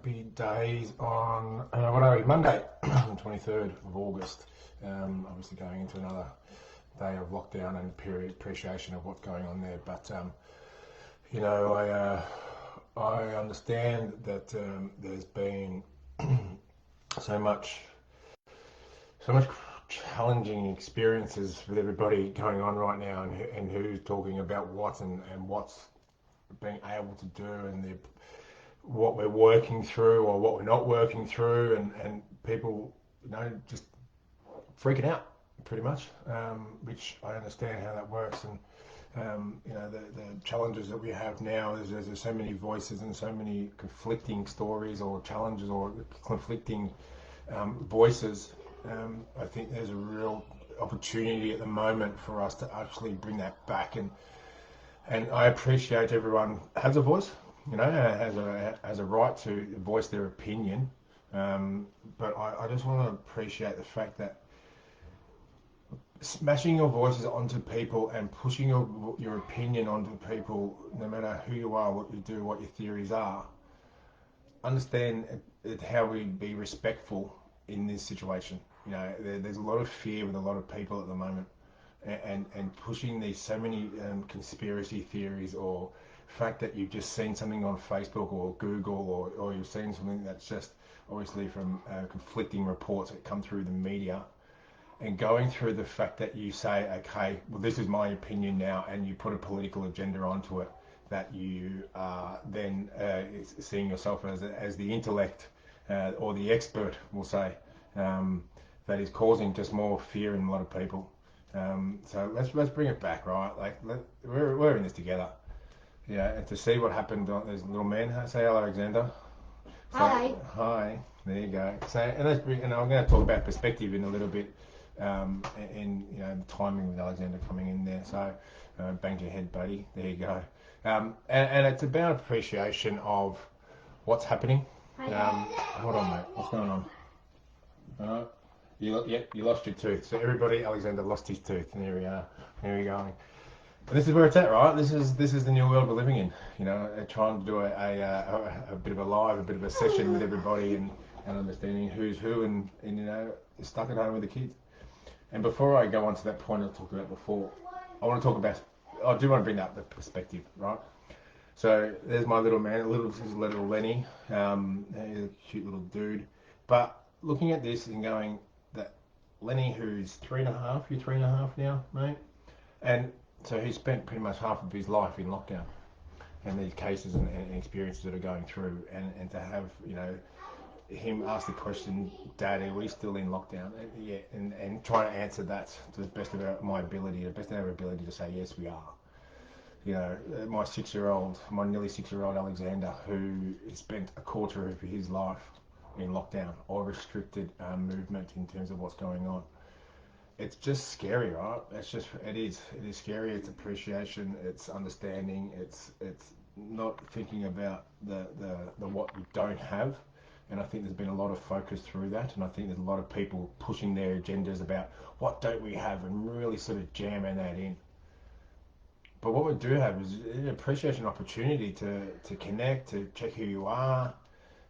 happy days on, what are we, Monday, 23rd of August. Obviously going into another day of lockdown and period appreciation of what's going on there. But, I understand that there's been so much challenging experiences with everybody going on right now, and who's talking about what and what's being able to do, and what we're working through or what we're not working through, and people, just freaking out pretty much, which I understand how that works. And the challenges that we have now is there's so many voices and so many conflicting stories or challenges or conflicting voices. I think there's a real opportunity at the moment for us to actually bring that back, and I appreciate everyone has a voice, has a right to voice their opinion, but I just want to appreciate the fact that smashing your voices onto people and pushing your opinion onto people, no matter who you are, what you do, what your theories are, understand how we be respectful in this situation. There's a lot of fear with a lot of people at the moment, and pushing these so many conspiracy theories, or fact that you've just seen something on Facebook or Google, or you've seen something that's just obviously from conflicting reports that come through the media, and going through the fact that you say, okay, well, this is my opinion now, and you put a political agenda onto it, that you are then seeing yourself as the intellect or the expert, we'll say, that is causing just more fear in a lot of people. So let's bring it back, right? Like, we're in this together. Yeah, and to see what happened, there's a little man. Say hello, Alexander. Hi. Hi. There you go. So, and I'm going to talk about perspective in a little bit, and the timing with Alexander coming in there. So, banged your head, buddy. There you go. And it's about appreciation of what's happening. Hold on, mate. What's going on? You lost your tooth. So everybody, Alexander lost his tooth, and here we are. Here we go. And this is where it's at, right? This is the new world we're living in. Trying to do a bit of a live, a bit of a session with everybody, and understanding who's who, and stuck at home with the kids. And before I go on to that point I talked about before, I do want to bring up the perspective, right? So there's my little man, this is little Lenny. He's a cute little dude. But looking at this and going, that Lenny, who's 3.5, you're 3.5 now, mate? And so he spent pretty much half of his life in lockdown, and these cases and experiences that are going through, and to have, him ask the question, Dad, are we still in lockdown? And trying to answer that to the best of our ability to say, yes, we are. My nearly 6-year-old Alexander, who spent a quarter of his life in lockdown or restricted movement in terms of what's going on. It's just scary, right? It is scary. It's appreciation. It's understanding. It's not thinking about the what you don't have. And I think there's been a lot of focus through that. And I think there's a lot of people pushing their agendas about what don't we have, and really sort of jamming that in. But what we do have is an appreciation opportunity to connect, to check who you are,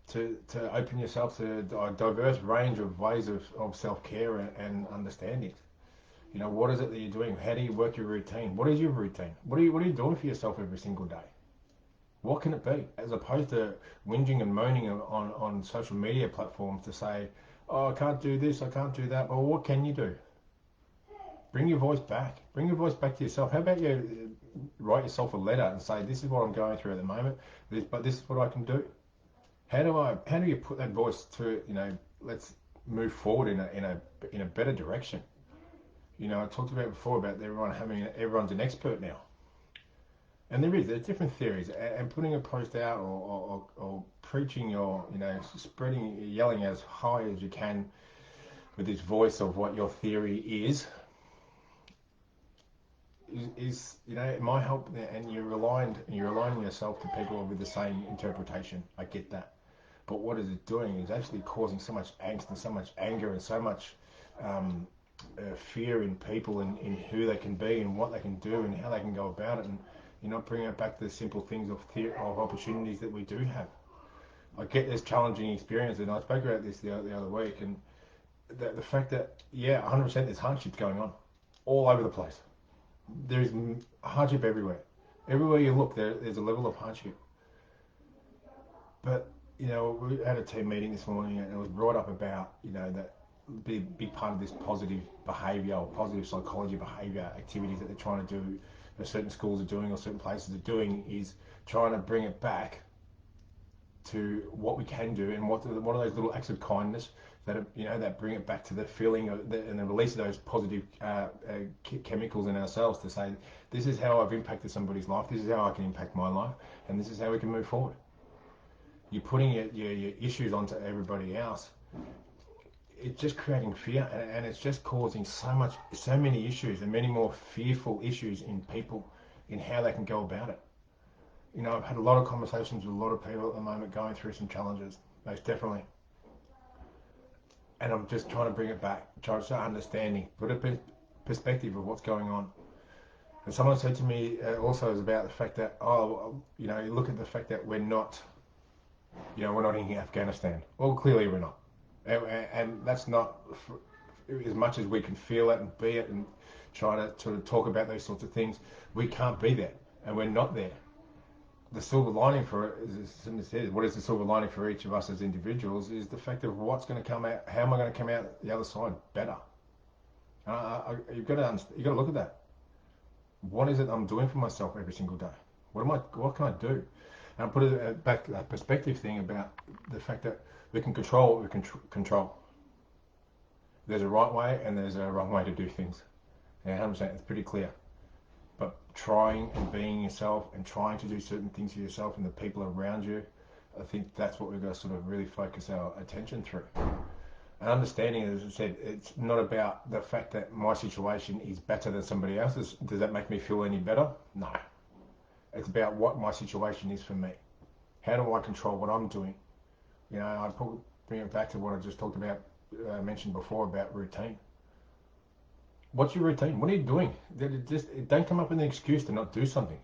to open yourself to a diverse range of ways of self-care and understanding. What is it that you're doing? How do you work your routine? What is your routine? What are you doing for yourself every single day? What can it be? As opposed to whinging and moaning on social media platforms to say, oh, I can't do this, I can't do that. Well, what can you do? Bring your voice back. Bring your voice back to yourself. How about you write yourself a letter and say, this is what I'm going through at the moment, but this is what I can do. How do you put that voice to, let's move forward in a better direction? I talked about before about everyone's an expert now. And there's different theories, and putting a post out or preaching or, yelling as high as you can with this voice of what your theory is, it might help, and you're aligning yourself to people with the same interpretation. I get that. But what is it doing is actually causing so much angst and so much anger and so much fear in people, in who they can be and what they can do and how they can go about it, and you're not bringing it back to the simple things of opportunities that we do have. I get this challenging experience, and I spoke about this the other week, and the fact that, yeah, 100% there's hardships going on all over the place. There's hardship everywhere. Everywhere you look, there's a level of hardship. But, we had a team meeting this morning, and it was brought up about, that big part of this positive behaviour or positive psychology behaviour activities that they're trying to do, that certain schools are doing or certain places are doing, is trying to bring it back to what we can do, and what are those little acts of kindness that that bring it back to the feeling and the release of those positive chemicals in ourselves, to say, this is how I've impacted somebody's life, this is how I can impact my life, and this is how we can move forward. You're putting your issues onto everybody else. It's just creating fear, and it's just causing so many issues, and many more fearful issues in people, in how they can go about it. I've had a lot of conversations with a lot of people at the moment going through some challenges, most definitely. And I'm just trying to bring it back, trying to start understanding, put a perspective of what's going on. And someone said to me also is about the fact that, look at the fact that we're not in Afghanistan. Well, clearly we're not. And that's not, as much as we can feel it and be it and try to sort of talk about those sorts of things, we can't be there, and we're not there. The silver lining for it, as Simon says, what is the silver lining for each of us as individuals, is the fact of what's going to come out, how am I going to come out the other side better? You've got to look at that. What is it I'm doing for myself every single day? What can I do? And I put it back, that perspective thing about the fact that we can control what we can control. There's a right way and there's a wrong way to do things. And 100%, it's pretty clear. But trying and being yourself and trying to do certain things for yourself and the people around you, I think that's what we've got to sort of really focus our attention through. And understanding, as I said, it's not about the fact that my situation is better than somebody else's. Does that make me feel any better? No. It's about what my situation is for me. How do I control what I'm doing? I bring it back to what I just talked about, mentioned before about routine. What's your routine? What are you doing? Don't come up with an excuse to not do something.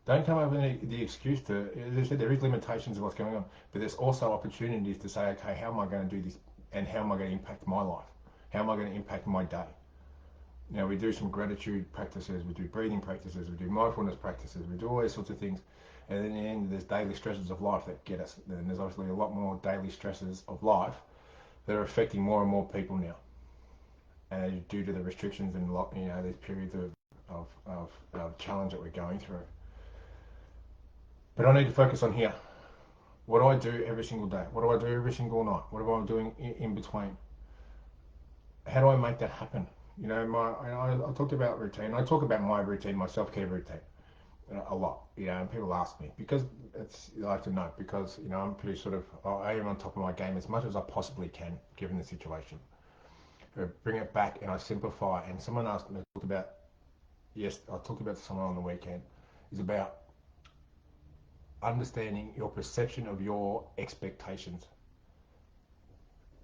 Don't come up with the excuse to, as I said, there is limitations of what's going on, but there's also opportunities to say, okay, how am I going to do this, and how am I going to impact my life? How am I going to impact my day? We do some gratitude practices, we do breathing practices, we do mindfulness practices, we do all these sorts of things, and in the end, there's daily stresses of life that get us. And there's obviously a lot more daily stresses of life that are affecting more and more people now, due to the restrictions and these periods of challenge that we're going through. But I need to focus on here. What do I do every single day? What do I do every single night? What am I doing in between? How do I make that happen? I talked about routine. I talk about my routine, my self-care routine, a lot. And people ask me because I like to know, because I'm pretty I am on top of my game as much as I possibly can, given the situation. I bring it back and I simplify. And someone asked me, I talked about someone on the weekend, is about understanding your perception of your expectations.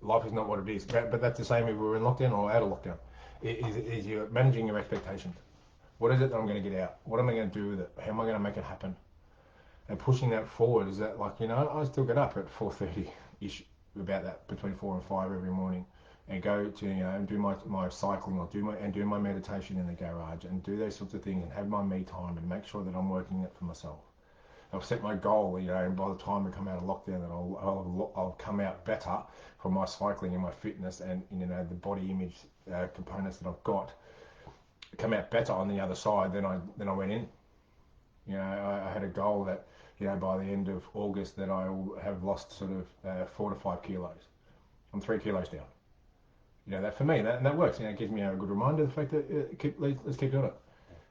Life is not what it is, but that's the same if we're in lockdown or out of lockdown. Is you're managing your expectations. What is it that I'm going to get out? What am I going to do with it? How am I going to make it happen? And pushing that forward, is that I still get up at 4:30-ish, about that, between 4 and 5 every morning, and go to and do my cycling, or do my meditation in the garage, and do those sorts of things, and have my me time, and make sure that I'm working it for myself. I've set my goal, and by the time we come out of lockdown, that I'll come out better from my cycling and my fitness, and the body image components that I've got come out better on the other side than I went in. I had a goal that by the end of August that I will have lost sort of 4 to 5 kilos. I'm 3 kilos down. That for me, that works. It gives me a good reminder of the fact that let's keep doing it.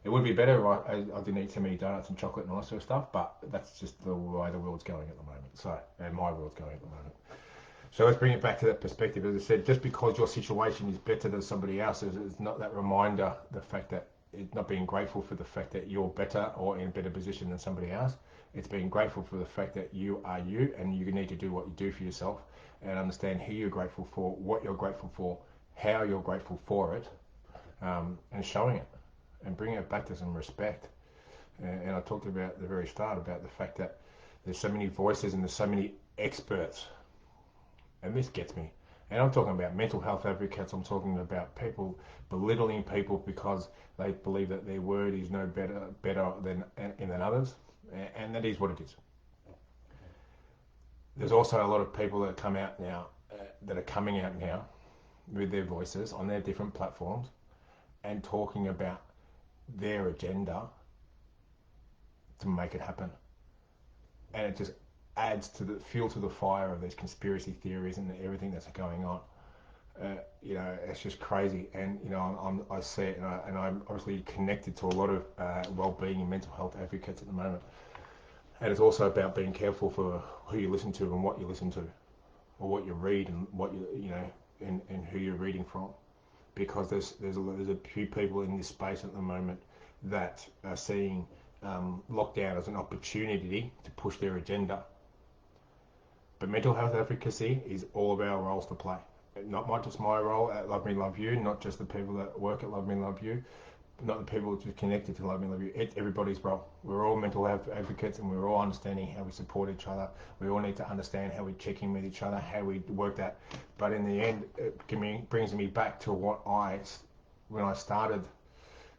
It would be better if I didn't eat too many donuts and chocolate and all that sort of stuff, but that's just the way the world's going at the moment. And my world's going at the moment. So let's bring it back to that perspective. As I said, just because your situation is better than somebody else's, it's not that reminder, the fact that it's not being grateful for the fact that you're better or in a better position than somebody else. It's being grateful for the fact that you are you, and you need to do what you do for yourself, and understand who you're grateful for, what you're grateful for, how you're grateful for it, and showing it. And bring it back to some respect. And I talked about at the very start about the fact that there's so many voices and there's so many experts, and this gets me. And I'm talking about mental health advocates. I'm talking about people belittling people because they believe that their word is no better than others, and that is what it is. There's also a lot of people that come out now, that are coming out now with their voices on their different platforms and talking about their agenda to make it happen. And it just adds to the fuel to the fire of these conspiracy theories and everything that's going on. It's just crazy. And I see it, and I'm obviously connected to a lot of well-being and mental health advocates at the moment. And it's also about being careful for who you listen to and what you listen to, or what you read and what and who you're reading from, because there's a few people in this space at the moment that are seeing lockdown as an opportunity to push their agenda. But mental health advocacy is all of our roles to play. Not just my role at Love Me Love You, not just the people that work at Love Me Love You, not the people just connected to Love Me Love You. It's everybody's role. We're all mental health advocates, and we're all understanding how we support each other. We all need to understand how we check in with each other, how we work that. But in the end, it brings me back to when I started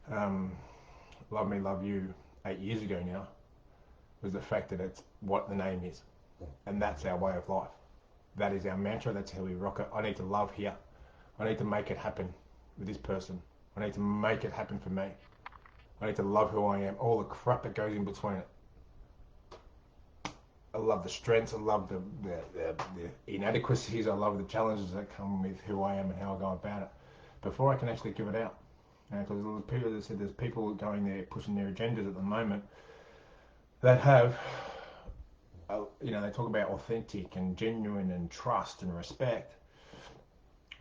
Love Me Love You 8 years ago now, was the fact that it's what the name is. And that's our way of life. That is our mantra. That's how we rock it. I need to love here. I need to make it happen with this person. I need to make it happen for me. I need to love who I am. All the crap that goes in between it. I love the strengths. I love the inadequacies. I love the challenges that come with who I am and how I go about it. Before I can actually give it out. Because there's people going there pushing their agendas at the moment that have, they talk about authentic and genuine and trust and respect,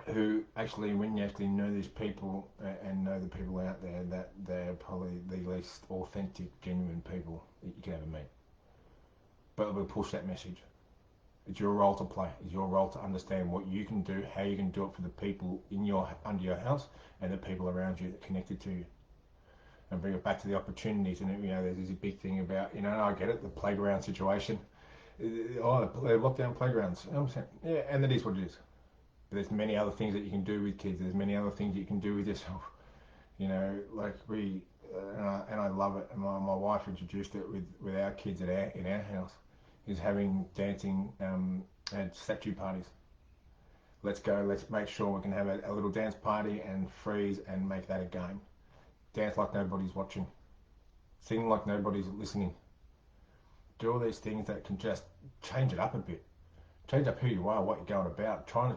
who actually, when you actually know these people and know the people out there, that they're probably the least authentic, genuine people that you can ever meet. But we'll push that message. It's your role to play. It's your role to understand what you can do, how you can do it for the people under your house and the people around you that are connected to you. And bring it back to the opportunities. And there's this big thing about, I get it, the playground situation. Oh, they lock down playgrounds. I'm saying, yeah, and that is what it is. There's many other things that you can do with kids. There's many other things you can do with yourself. Like and I love it. And my wife introduced it with our kids in our house, is having dancing at statue parties. Let's go. Let's make sure we can have a little dance party and freeze and make that a game. Dance like nobody's watching. Sing like nobody's listening. Do all these things that can just change it up a bit. Change up who you are, what you're going about, try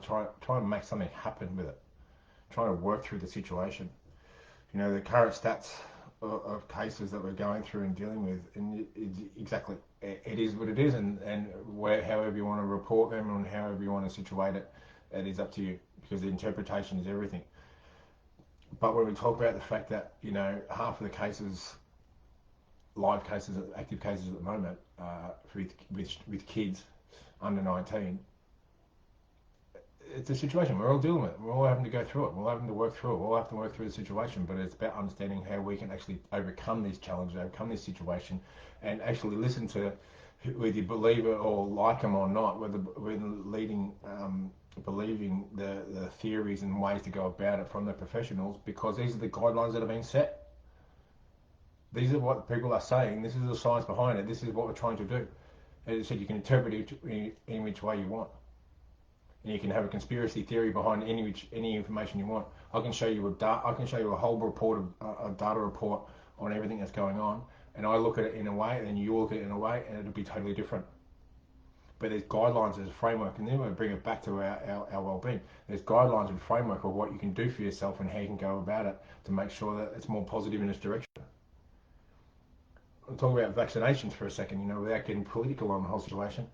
and make something happen with it. Trying to work through the situation. The current stats of cases that we're going through and dealing with, and exactly, it is what it is, and however you want to report them and however you want to situate it, it is up to you, because the interpretation is everything. But when we talk about the fact that, half of the cases, live cases, active cases at the moment, with kids under 19, it's a situation we're all dealing with. We're all having to go through it. We're all having to work through it. We'll have to work through the situation, but it's about understanding how we can actually overcome these challenges, overcome this situation, and actually listen to, whether you believe it or like them or not, whether we're believing the theories and ways to go about it from the professionals, because these are the guidelines that are being set. These are what people are saying. This is the science behind it. This is what we're trying to do. As I said, you can interpret it in which way you want. And you can have a conspiracy theory behind any information you want. I can show you a whole report, a data report on everything that's going on, and I look at it in a way, and you look at it in a way, and it'll be totally different. But there's guidelines, there's a framework, and then we bring it back to our well-being. There's guidelines and framework of what you can do for yourself and how you can go about it to make sure that it's more positive in this direction. I'm talking about vaccinations for a second, without getting political on the whole situation.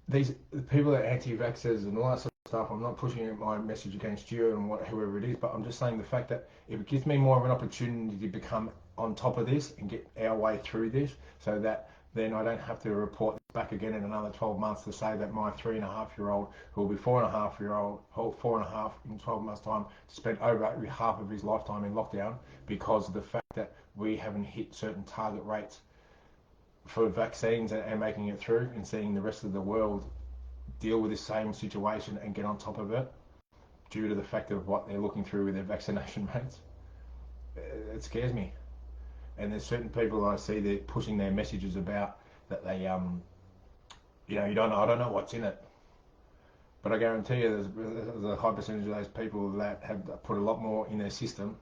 The people that are anti-vaxxers and all that sort of stuff, I'm not pushing my message against you and whoever it is, but I'm just saying the fact that if it gives me more of an opportunity to become on top of this and get our way through this, so that then I don't have to report back again in another 12 months to say that my 3.5-year-old, who will be 4.5-year-old, 4.5 in 12 months' time, spent over half of his lifetime in lockdown because of the fact that we haven't hit certain target rates for vaccines and making it through, and seeing the rest of the world deal with the same situation and get on top of it due to the fact of what they're looking through with their vaccination rates. It scares me. And there's certain people I see that pushing their messages about that they you don't know, I don't know what's in it, but I guarantee you there's a high percentage of those people that have put a lot more in their system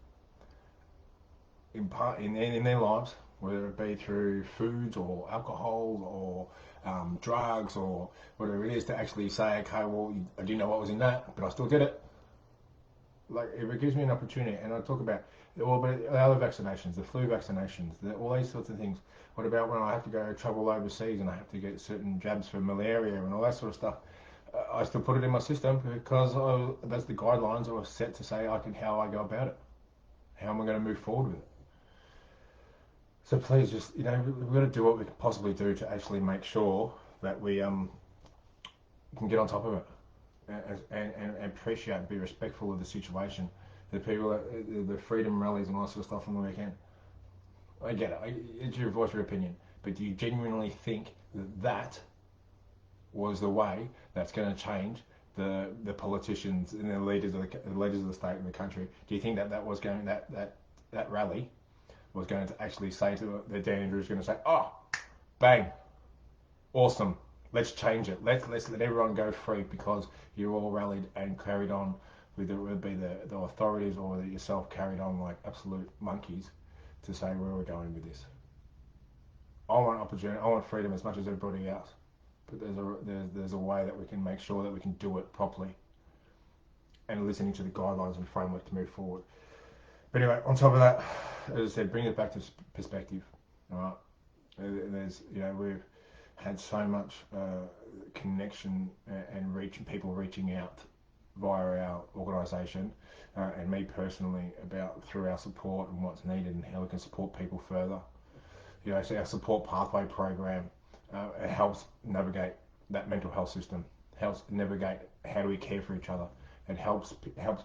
in their lives, whether it be through foods or alcohol or drugs or whatever it is, to actually say, okay, well, I didn't know what was in that, but I still did it. Like, if it gives me an opportunity, and I talk about but the other vaccinations, the flu vaccinations, all these sorts of things. What about when I have to go travel overseas and I have to get certain jabs for malaria and all that sort of stuff? I still put it in my system because that's the guidelines I was set to say how I go about it, how am I going to move forward with it. So please, just we've got to do what we can possibly do to actually make sure that we can get on top of it and appreciate and be respectful of the situation. The people, the freedom rallies and all that sort of stuff on the weekend. I get it. It's your voice, your opinion. But do you genuinely think that was the way that's going to change the politicians and the leaders of the state and the country? Do you think that was going that rally was going to actually say to the Dan Andrews going to say, oh, bang, awesome, let's change it. Let's let everyone go free because you all rallied and carried on with it would be the authorities or yourself carried on like absolute monkeys to say where we're going with this. I want opportunity, I want freedom as much as everybody else, but there's a way that we can make sure that we can do it properly and listening to the guidelines and framework to move forward. But anyway, on top of that, as I said, bring it back to perspective. All right, there's we've had so much connection and people reaching out via our organisation and me personally about through our support and what's needed and how we can support people further. So our support pathway program it helps navigate that mental health system, helps navigate how do we care for each other. It helps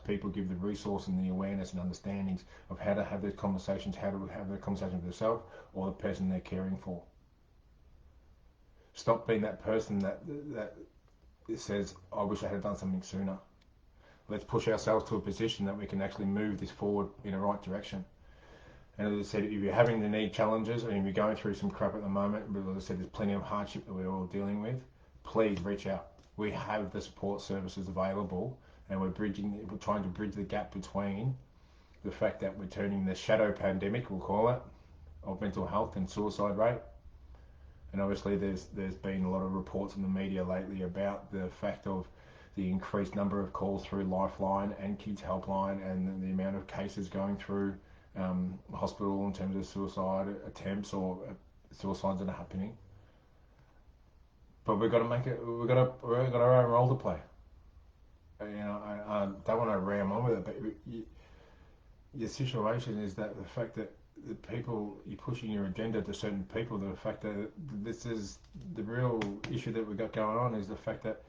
people give the resource and the awareness and understandings of how to have those conversations, how to have the conversation with themselves or the person they're caring for. Stop being that person that says, I wish I had done something sooner. Let's push ourselves to a position that we can actually move this forward in the right direction. And as I said, if you're having the need challenges and if you're going through some crap at the moment, but as I said, there's plenty of hardship that we're all dealing with, please reach out. We have the support services available and we're trying to bridge the gap between the fact that we're turning the shadow pandemic, we'll call it, of mental health and suicide rate. And obviously there's been a lot of reports in the media lately about the fact of the increased number of calls through Lifeline and Kids Helpline and the amount of cases going through hospital in terms of suicide attempts or suicides that are happening. But we've got to make it. We've got our own role to play. I don't want to ram on with it, but your situation is that the fact that the people you're pushing your agenda to certain people, the fact that this is the real issue that we've got going on is the fact that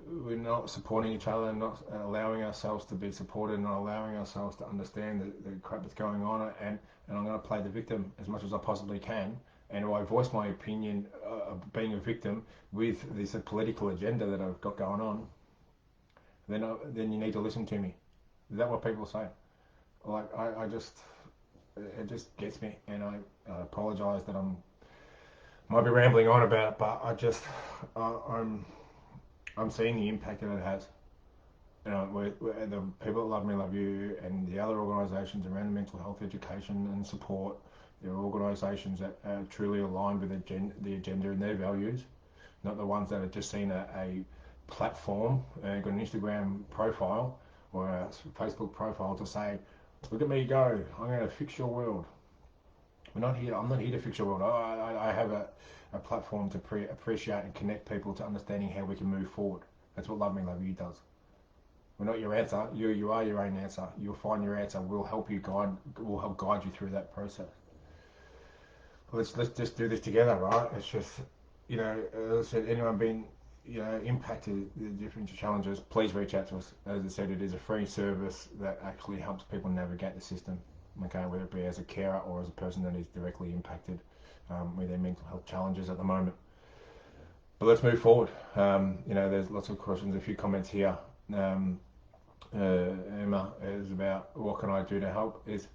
we're not supporting each other and not allowing ourselves to be supported and not allowing ourselves to understand the crap that's going on and I'm going to play the victim as much as I possibly can and if I voice my opinion of being a victim with this political agenda that I've got going on, then you need to listen to me. Is that what people say? Like it just gets me and I apologise that might be rambling on about it, but I'm seeing the impact that it has. The people that Love Me Love You and the other organisations around mental health education and support, there are organisations that are truly aligned with the agenda and their values, not the ones that have just seen a platform and got an Instagram profile or a Facebook profile to say, look at me go, I'm going to fix your world. I'm not here to fix your world. I have a platform to appreciate and connect people to understanding how we can move forward. That's what Love Me Love You does. We're not your answer. You are your own answer. You'll find your answer. We'll help guide you through that process. Let's just do this together, right? It's just, as I said, anyone been, impacted the different challenges, please reach out to us. As I said, it is a free service that actually helps people navigate the system. Okay, whether it be as a carer or as a person that is directly impacted with their mental health challenges at the moment. But let's move forward. There's lots of questions, a few comments here. Emma is about what can I do to help? Is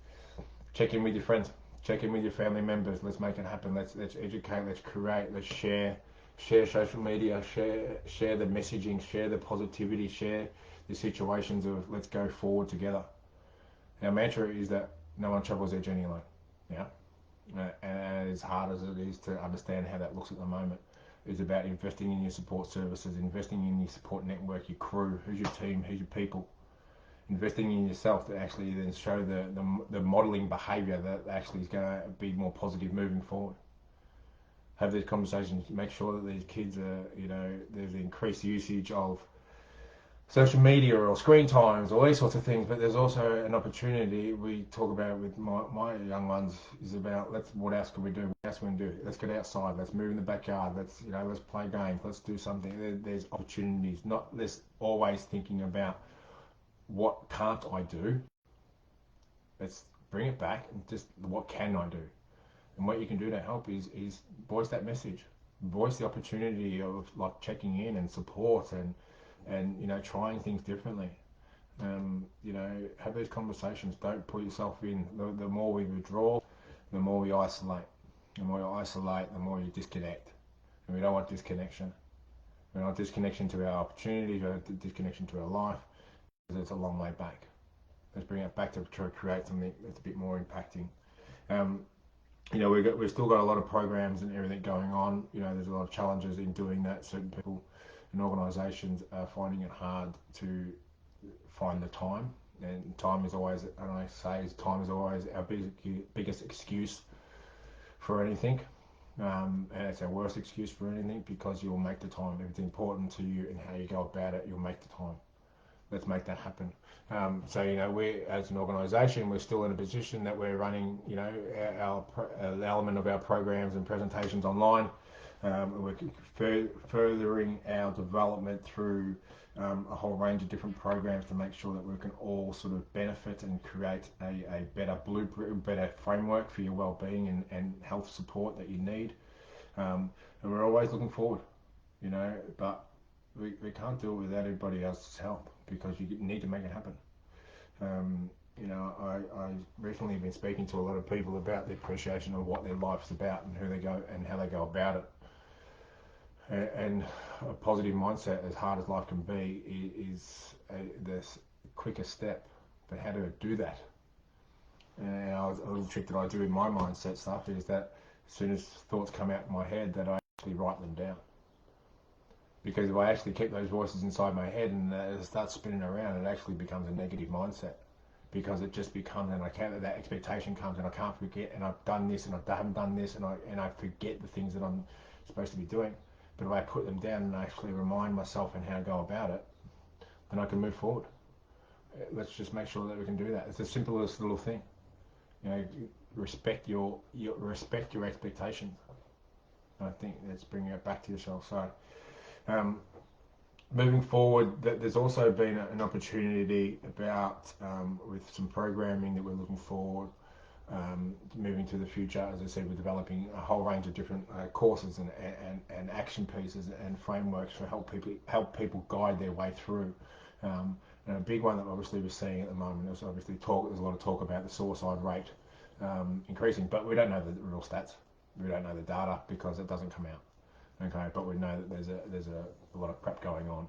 check in with your friends, check in with your family members. Let's make it happen. Let's educate. Let's create. Let's share social media. Share the messaging. Share the positivity. Share the situations of let's go forward together. Our mantra is that no one travels their journey alone. Yeah, and as hard as it is to understand how that looks at the moment, it's about investing in your support services, investing in your support network, your crew, who's your team, who's your people, investing in yourself to actually then show the modeling behaviour that actually is going to be more positive moving forward. Have these conversations, make sure that these kids are, there's increased usage of social media or screen times, all these sorts of things, but there's also an opportunity we talk about with my young ones is about what else can we do? What else can we do? Let's get outside, let's move in the backyard, let's play games, let's do something. There's opportunities, not less always thinking about what can't I do. Let's bring it back and just what can I do? And what you can do to help is voice that message, voice the opportunity of like checking in and support and trying things differently. Have those conversations. Don't put yourself in. The more we withdraw, the more we isolate. The more you isolate, the more you disconnect. And we don't want disconnection. We don't want disconnection to our opportunities. We don't want disconnection to our life. Because it's a long way back. Let's bring it back to try to create something that's a bit more impacting. We've still got a lot of programs and everything going on. There's a lot of challenges in doing that. Certain people and organisations are finding it hard to find the time, and time is always, and I say time is always our biggest excuse for anything, and it's our worst excuse for anything because you'll make the time. If it's important to you and how you go about it, you'll make the time. Let's make that happen. We as an organisation, we're still in a position that we're running, our element of our programs and presentations online. We're furthering our development through a whole range of different programs to make sure that we can all sort of benefit and create a better blueprint, better framework for your well-being and health support that you need. And we're always looking forward, but we can't do it without everybody else's help because you need to make it happen. I recently been speaking to a lot of people about the appreciation of what their life's about and who they go and how they go about it. And a positive mindset, as hard as life can be, is the quickest step. But how do I do that? And a little trick that I do in my mindset stuff is that as soon as thoughts come out in my head, that I actually write them down. Because if I actually keep those voices inside my head and it starts spinning around, it actually becomes a negative mindset. Because it just becomes, and that expectation comes, and I can't forget, and I've done this, and I haven't done this, and I forget the things that I'm supposed to be doing. But if I put them down and I actually remind myself and how to go about it, then I can move forward. Let's just make sure that we can do that. It's the simplest little thing. Respect your expectations. And I think that's bringing it back to yourself. So, moving forward, there's also been an opportunity about with some programming that we're looking forward. Moving to the future, as I said, we're developing a whole range of different courses and action pieces and frameworks to help people guide their way through. And a big one that obviously we're seeing at the moment is obviously there's a lot of talk about the suicide rate increasing, but we don't know the real stats. We don't know the data because it doesn't come out. Okay, but we know that there's a lot of crap going on.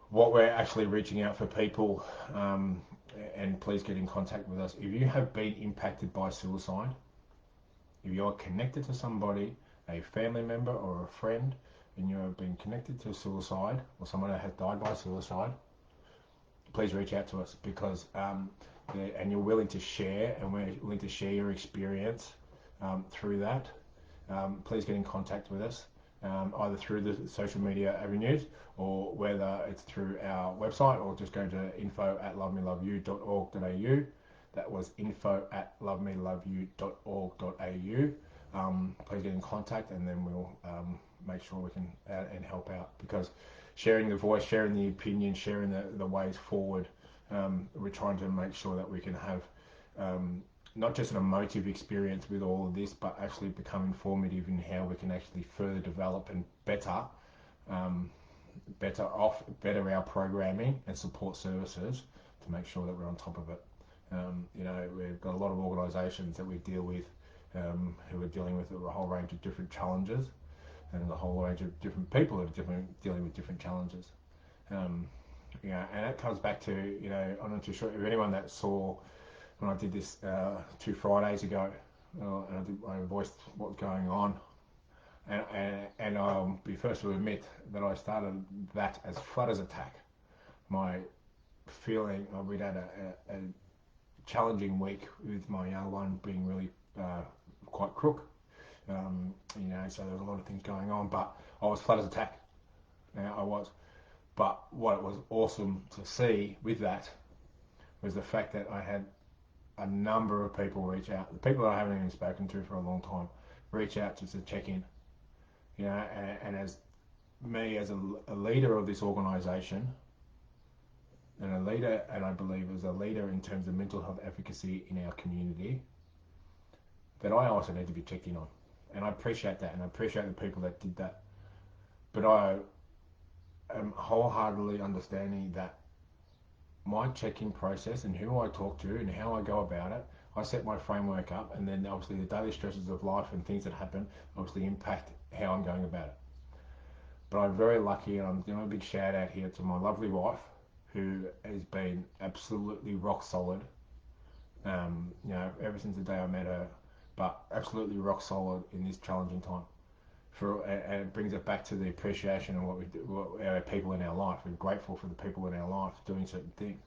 What we're actually reaching out for people, and please get in contact with us. If you have been impacted by suicide, if you're connected to somebody, a family member or a friend, and you have been connected to suicide or someone that has died by suicide, please reach out to us because, and you're willing to share, and we're willing to share your experience through that. Please get in contact with us. Either through the social media avenues or whether it's through our website or just go to info@lovemeloveyou.org.au. That was info@lovemeloveyou.org.au. Please get in contact and then we'll make sure we can and help out because sharing the voice, sharing the opinion, sharing the ways forward, we're trying to make sure that we can have not just an emotive experience with all of this, but actually become informative in how we can actually further develop and um, better our programming and support services to make sure that we're on top of it. We've got a lot of organisations that we deal with who are dealing with a whole range of different challenges, and a whole range of different people who are dealing with different challenges. And it comes back to, I'm not too sure if anyone that saw when I did this 2 Fridays ago, and I voiced what's going on. And I'll be first to admit that I started that as Flutter's attack. My feeling, we'd had a challenging week with my young one being really quite crook. So there was a lot of things going on, but I was Flutter's attack. I was. But what was awesome to see with that was the fact that I had a number of people reach out, the people that I haven't even spoken to for a long time, reach out just to check in. And as me as a leader of this organisation, and a leader, and I believe as a leader in terms of mental health advocacy in our community, that I also need to be checked in on. And I appreciate that, and I appreciate the people that did that. But I am wholeheartedly understanding that my check-in process and who I talk to and how I go about it, I set my framework up, and then obviously the daily stresses of life and things that happen obviously impact how I'm going about it. But I'm very lucky, and I'm doing a big shout out here to my lovely wife, who has been absolutely rock solid, ever since the day I met her, but absolutely rock solid in this challenging time. And it brings it back to the appreciation of what our people in our life. We're grateful for the people in our life doing certain things.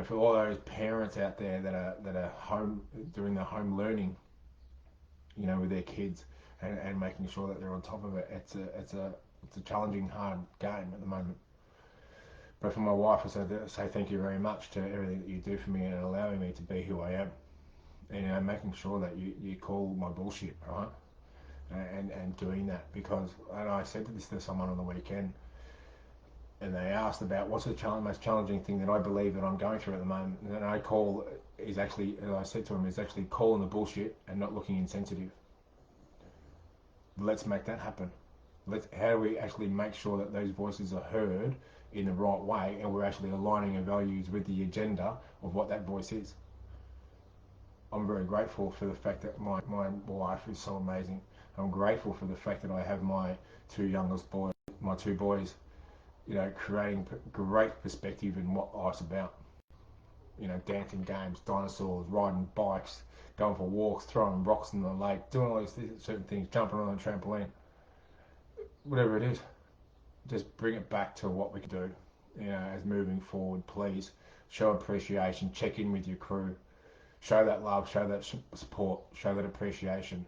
For all those parents out there that are home doing the home learning, with their kids, and making sure that they're on top of it. It's a challenging, hard game at the moment. But for my wife, I say thank you very much to everything that you do for me and allowing me to be who I am. And making sure that you call my bullshit, right? And doing that, because, and I said this to someone on the weekend, and they asked about what's the most challenging thing that I believe that I'm going through at the moment. And I said to him, is actually calling the bullshit and not looking insensitive. Let's make that happen. How do we actually make sure that those voices are heard in the right way, and we're actually aligning our values with the agenda of what that voice is? I'm very grateful for the fact that my wife is so amazing. I'm grateful for the fact that I have my two boys, creating great perspective in what life's about. Dancing games, dinosaurs, riding bikes, going for walks, throwing rocks in the lake, doing all these certain things, jumping on a trampoline, whatever it is. Just bring it back to what we can do, as moving forward. Please show appreciation, check in with your crew, show that love, show that support, show that appreciation,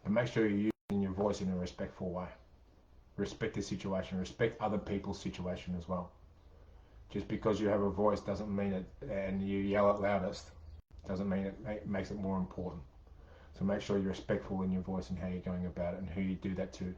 but make sure you're using your voice in a respectful way. Respect the situation, respect other people's situation as well. Just because you have a voice doesn't mean it, and you yell at loudest, doesn't mean it makes it more important. So make sure you're respectful in your voice and how you're going about it and who you do that to.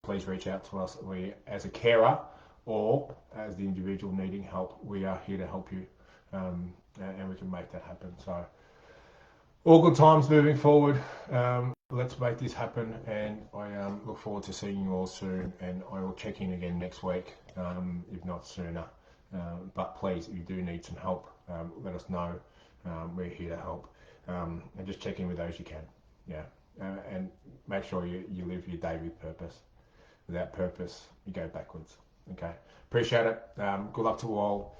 Please reach out to us. We, as a carer or as the individual needing help, we are here to help you, and we can make that happen. So all good times moving forward. Let's make this happen, and I look forward to seeing you all soon, and I will check in again next week, if not sooner. But please, if you do need some help, let us know. We're here to help, and just check in with those you can. Yeah, and make sure you live your day with purpose. Without purpose, you go backwards. Okay, appreciate it. Good luck to all.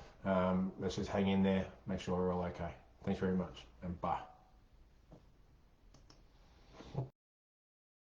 Let's just hang in there. Make sure we're all okay. Thanks very much, and bye.